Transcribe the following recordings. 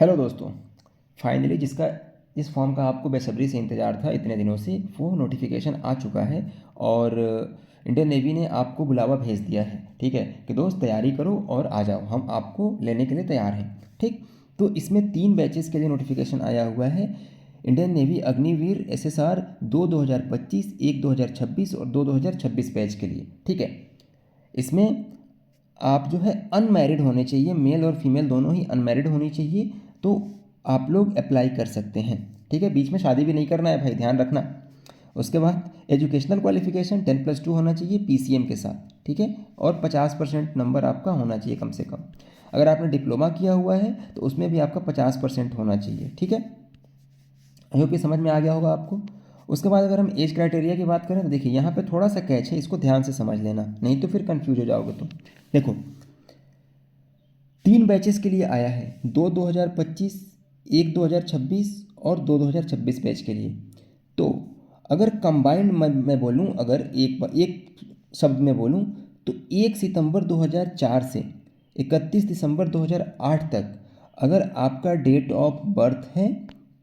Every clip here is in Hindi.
हेलो दोस्तों। फाइनली जिस फॉर्म का आपको बेसब्री से इंतज़ार था इतने दिनों से, वो नोटिफिकेशन आ चुका है और इंडियन नेवी ने आपको बुलावा भेज दिया है। ठीक है कि दोस्त तैयारी करो और आ जाओ, हम आपको लेने के लिए तैयार हैं। ठीक, तो इसमें 3 बैचेस के लिए नोटिफिकेशन आया हुआ है। इंडियन नेवी अग्निवीर SSR 2025, एक 2026 और 2026 बैच के लिए। ठीक है, इसमें आप जो है अनमैरिड होने चाहिए, मेल और फीमेल दोनों ही अनमैरिड होनी चाहिए, तो आप लोग अप्लाई कर सकते हैं। ठीक है, बीच में शादी भी नहीं करना है भाई, ध्यान रखना। उसके बाद एजुकेशनल क्वालिफिकेशन 10+2 होना चाहिए PCM के साथ। ठीक है, और 50% नंबर आपका होना चाहिए कम से कम। अगर आपने डिप्लोमा किया हुआ है तो उसमें भी आपका 50% होना चाहिए। ठीक है, आई होप ये समझ में आ गया होगा आपको। उसके बाद अगर हम एज क्राइटेरिया की बात करें तो देखिए यहाँ पे थोड़ा सा कैच है, इसको ध्यान से समझ लेना, नहीं तो फिर कंफ्यूज हो जाओगे तुम। देखो, 3 बैचेस के लिए आया है, 2025, एक 2026 और 2026 बैच के लिए। तो अगर कंबाइंड मैं बोलूँ, अगर एक शब्द में बोलूँ तो 1 सितंबर 2004 से 31 दिसंबर 2008 तक अगर आपका डेट ऑफ बर्थ है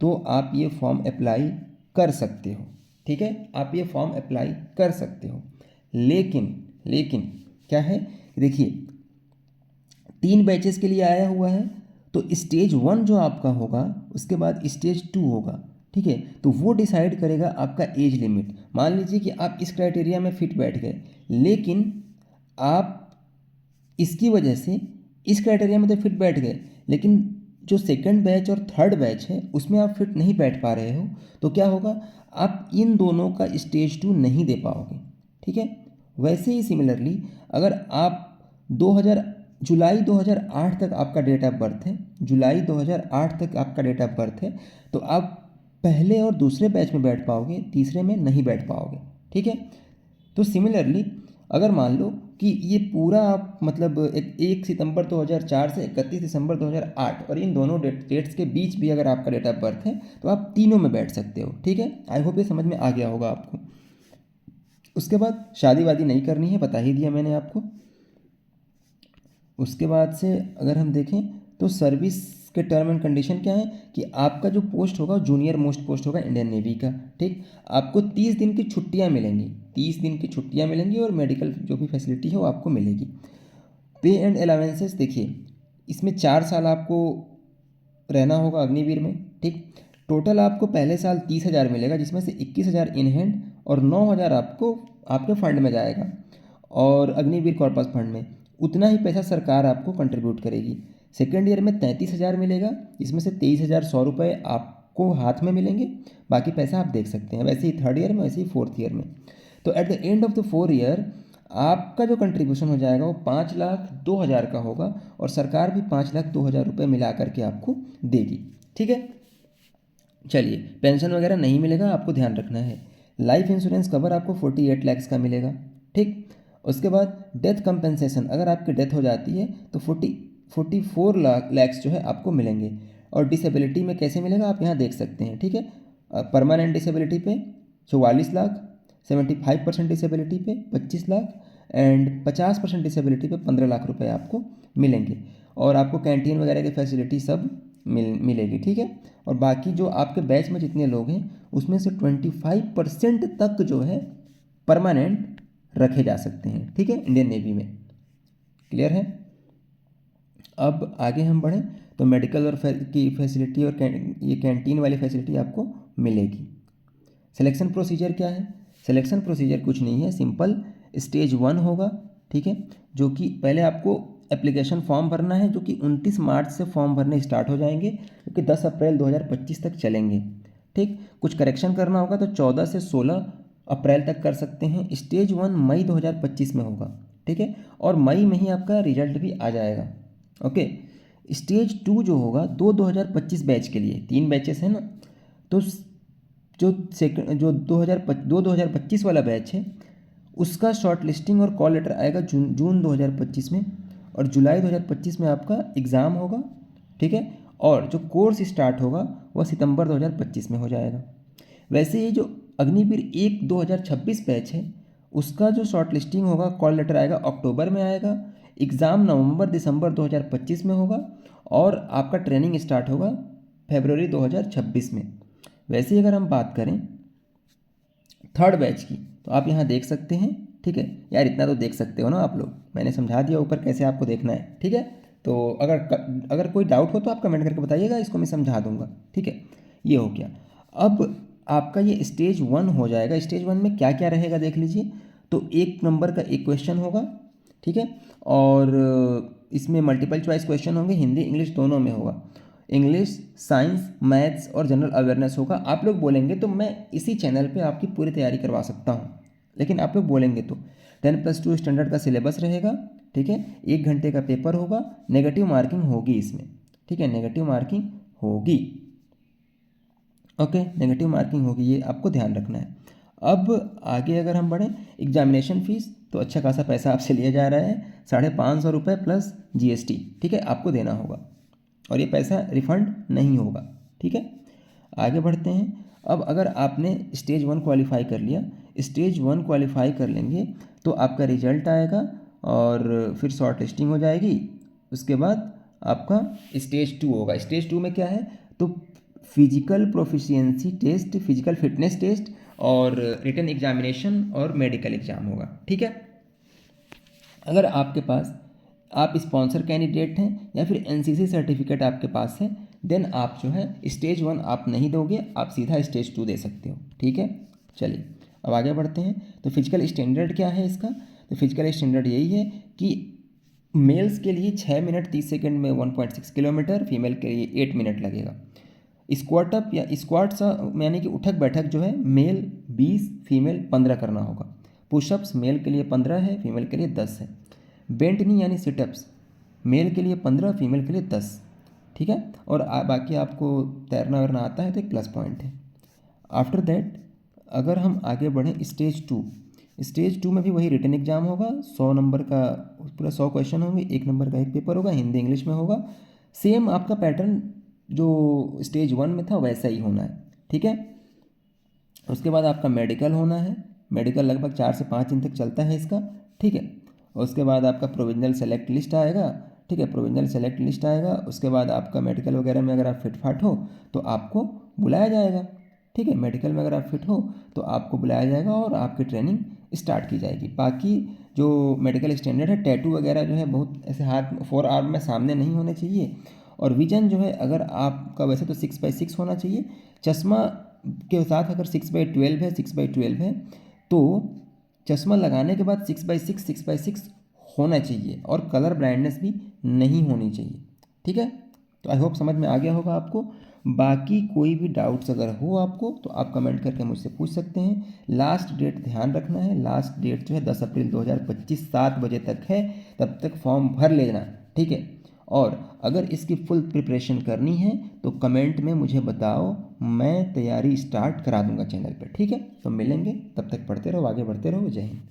तो आप ये फॉर्म अप्लाई कर सकते हो। ठीक है, आप ये फॉर्म अप्लाई कर सकते हो। लेकिन लेकिन क्या है, देखिए 3 बैचेस के लिए आया हुआ है, तो स्टेज 1 जो आपका होगा उसके बाद स्टेज 2 होगा। ठीक है, तो वो डिसाइड करेगा आपका एज लिमिट। मान लीजिए कि आप इस क्राइटेरिया में फिट बैठ गए, लेकिन आप इसकी वजह से इस क्राइटेरिया में तो फिट बैठ गए, लेकिन जो सेकंड बैच और थर्ड बैच है उसमें आप फिट नहीं बैठ पा रहे हो, तो क्या होगा, आप इन दोनों का स्टेज 2 नहीं दे पाओगे। ठीक है, वैसे ही सिमिलरली अगर आप 2000 जुलाई 2008 तक आपका डेट ऑफ बर्थ है, जुलाई 2008 तक आपका डेट ऑफ बर्थ है, तो आप पहले और दूसरे बैच में बैठ पाओगे, तीसरे में नहीं बैठ पाओगे। ठीक है, तो सिमिलरली अगर मान लो कि ये पूरा आप मतलब 1 सितंबर 2004 से 31 दिसंबर 2008 और इन दोनों डेट्स के बीच भी अगर आपका डेट ऑफ बर्थ है तो आप तीनों में बैठ सकते हो। ठीक है, आई होप ये समझ में आ गया होगा आपको। उसके बाद शादी वादी नहीं करनी है, बता ही दिया मैंने आपको। उसके बाद से अगर हम देखें तो सर्विस के टर्म एंड कंडीशन क्या है कि आपका जो पोस्ट होगा जूनियर मोस्ट पोस्ट होगा इंडियन नेवी का। ठीक, आपको 30 दिन की छुट्टियां मिलेंगी, 30 दिन की छुट्टियां मिलेंगी और मेडिकल जो भी फैसिलिटी है वो आपको मिलेगी। पे एंड अलावेंसेस देखिए, इसमें 4 साल आपको रहना होगा अग्निवीर में। ठीक, टोटल आपको पहले साल 30,000 मिलेगा, जिसमें से 21,000 इन हैंड और 9,000 आपको आपके फंड में जाएगा, और अग्निवीर कॉर्पस फंड में उतना ही पैसा सरकार आपको कंट्रीब्यूट करेगी। सेकेंड ईयर में 33,000 मिलेगा, जिसमें से 23,100 रुपये आपको हाथ में मिलेंगे, बाकी पैसा आप देख सकते हैं। वैसे ही थर्ड ईयर में, वैसे ही फोर्थ ईयर में। तो at the end of the 4 year आपका जो कंट्रीब्यूशन हो जाएगा वो 5,02,000 का होगा, और सरकार भी 5,02,000 रुपये मिला करके आपको देगी। ठीक है, चलिए, पेंशन वगैरह नहीं मिलेगा, आपको ध्यान रखना है। लाइफ इंश्योरेंस कवर आपको 48 लाख का मिलेगा। ठीक, उसके बाद डेथ कंपनसेशन, अगर आपकी डेथ हो जाती है तो 44 लैक्स जो है आपको मिलेंगे। और डिसेबिलिटी में कैसे मिलेगा आप यहाँ देख सकते हैं। ठीक है, परमानेंट डिसेबिलिटी पे 44 लाख, 75% डिसेबिलिटी पे 25 लाख एंड 50% डिसेबिलिटी पे 15 लाख रुपए आपको मिलेंगे। और आपको कैंटीन वगैरह की फैसिलिटी सब मिलेगी। ठीक है, और बाकी जो आपके बैच में जितने लोग हैं उसमें से 25% तक जो है परमानेंट रखे जा सकते हैं। ठीक है, इंडियन नेवी में। क्लियर है। अब आगे हम बढ़ें तो मेडिकल और की फैसिलिटी और ये कैंटीन वाली फैसिलिटी आपको मिलेगी। सिलेक्शन प्रोसीजर क्या है, सिलेक्शन प्रोसीजर कुछ नहीं है, सिंपल स्टेज 1 होगा। ठीक है, जो कि पहले आपको एप्लीकेशन फॉर्म भरना है, जो कि 29 मार्च से फॉर्म भरने स्टार्ट हो जाएंगे, जो कि 10 अप्रैल 2025 तक चलेंगे। ठीक, कुछ करेक्शन करना होगा तो 14 से 16 अप्रैल तक कर सकते हैं। स्टेज 1 मई 2025 में होगा। ठीक है, और मई में ही आपका रिजल्ट भी आ जाएगा। ओके, स्टेज 2 जो होगा 2025 बैच के लिए, 3 बैचेस हैं ना, तो जो 2025 वाला बैच है उसका शॉर्ट लिस्टिंग और कॉल लेटर आएगा जून 2025 में, और जुलाई 2025 में आपका एग्ज़ाम होगा। ठीक है, और जो कोर्स स्टार्ट होगा वह सितंबर 2025 में हो जाएगा। वैसे ही जो अग्निवीर 1 2026 बैच है उसका जो शॉर्ट लिस्टिंग होगा, कॉल लेटर आएगा अक्टूबर में आएगा, एग्ज़ाम नवंबर दिसंबर 2025 में होगा और आपका ट्रेनिंग स्टार्ट होगा फरवरी 2026 में। वैसे ही अगर हम बात करें थर्ड बैच की, तो आप यहाँ देख सकते हैं, ठीक है यार, इतना तो देख सकते हो ना आप लोग, मैंने समझा दिया ऊपर कैसे आपको देखना है, ठीक है। तो अगर कोई डाउट हो तो आप कमेंट करके बताइएगा, इसको मैं समझा दूंगा, ठीक है। ये हो गया। अब आपका ये स्टेज 1 हो जाएगा। स्टेज 1 में क्या क्या रहेगा देख लीजिए। तो 1 नंबर का एक क्वेश्चन होगा, ठीक है, और इसमें मल्टीपल चॉइस क्वेश्चन होंगे, हिंदी इंग्लिश दोनों में होगा। इंग्लिश, साइंस, मैथ्स और जनरल अवेयरनेस होगा। आप लोग बोलेंगे तो मैं इसी चैनल पे आपकी पूरी तैयारी करवा सकता हूँ, लेकिन आप लोग बोलेंगे तो 10+2 स्टैंडर्ड का सिलेबस रहेगा, ठीक है। 1 घंटे का पेपर होगा, नेगेटिव मार्किंग होगी इसमें, ठीक है, नेगेटिव मार्किंग होगी, ओके, नेगेटिव मार्किंग होगी, ये आपको ध्यान रखना है। अब आगे अगर हम बढ़ें, एग्जामिनेशन फ़ीस तो अच्छा खासा पैसा आपसे लिया जा रहा है, 550 रुपये प्लस GST, ठीक है, आपको देना होगा और ये पैसा रिफंड नहीं होगा, ठीक है। आगे बढ़ते हैं। अब अगर आपने स्टेज 1 क्वालिफाई कर लिया, स्टेज 1 क्वालिफाई कर लेंगे तो आपका रिजल्ट आएगा और फिर शॉर्ट लिस्टिंग हो जाएगी। उसके बाद आपका स्टेज 2 होगा। स्टेज 2 में क्या है, तो physical proficiency test, physical fitness test और रिटन एग्जामिनेशन और मेडिकल एग्जाम होगा, ठीक है। अगर आपके पास आप स्पॉन्सर कैंडिडेट हैं या फिर NCC सर्टिफिकेट आपके पास है, देन आप जो है स्टेज 1 आप नहीं दोगे, आप सीधा स्टेज 2 दे सकते हो, ठीक है। चलिए अब आगे बढ़ते हैं। तो फिजिकल स्टैंडर्ड क्या है इसका, तो फिजिकल स्टैंडर्ड यही है कि मेल्स के लिए 6 मिनट 30 सेकंड में 1.6 किलोमीटर, फीमेल के लिए 8 मिनट लगेगा। स्क्वाट अप या स्क्वाट्स यानी कि उठक बैठक जो है, मेल 20 फीमेल 15 करना होगा। पुशअप्स मेल के लिए 15 है, फीमेल के लिए 10 है। बेंट नी यानी सिटअप्स मेल के लिए 15, फीमेल के लिए 10, ठीक है। और बाकी आपको तैरना वैरना आता है तो एक प्लस पॉइंट है। आफ्टर दैट अगर हम आगे बढ़ें स्टेज 2, स्टेज 2 में भी वही रिटन एग्जाम होगा, 100 नंबर का पूरा 100 क्वेश्चन होंगे, 1 नंबर का एक पेपर होगा, हिंदी इंग्लिश में होगा। सेम आपका पैटर्न जो स्टेज 1 में था वैसा ही होना है, ठीक है। उसके बाद आपका मेडिकल होना है, मेडिकल लगभग 4 से 5 दिन तक चलता है इसका, ठीक है। और उसके बाद आपका प्रोविजनल सेलेक्ट लिस्ट आएगा, ठीक है, प्रोविजनल सेलेक्ट लिस्ट आएगा। उसके बाद आपका मेडिकल वगैरह में अगर आप फिट फाट हो तो आपको बुलाया जाएगा, ठीक है, मेडिकल में अगर आप फिट हो तो आपको बुलाया जाएगा और आपकी ट्रेनिंग स्टार्ट की जाएगी। बाकी जो मेडिकल स्टैंडर्ड है, टैटू वगैरह जो है बहुत ऐसे हाथ 4 आर्म में सामने नहीं होने चाहिए। और विजन जो है अगर आपका वैसे तो 6/6 होना चाहिए, चश्मा के साथ अगर 6/12 है, 6/12 है तो चश्मा लगाने के बाद 6/6 6/6 होना चाहिए और कलर ब्लाइंडनेस भी नहीं होनी चाहिए, ठीक है। तो आई होप समझ में आ गया होगा आपको। बाकी कोई भी डाउट्स अगर हो आपको तो आप कमेंट करके मुझसे पूछ सकते हैं। लास्ट डेट ध्यान रखना है, लास्ट डेट जो है 10 अप्रैल 2025 7 बजे तक है, तब तक फॉर्म भर लेना, ठीक है। और अगर इसकी फुल प्रिपरेशन करनी है तो कमेंट में मुझे बताओ, मैं तैयारी स्टार्ट करा दूंगा चैनल पर, ठीक है। तो मिलेंगे, तब तक पढ़ते रहो, आगे बढ़ते रहो। जय हिंद।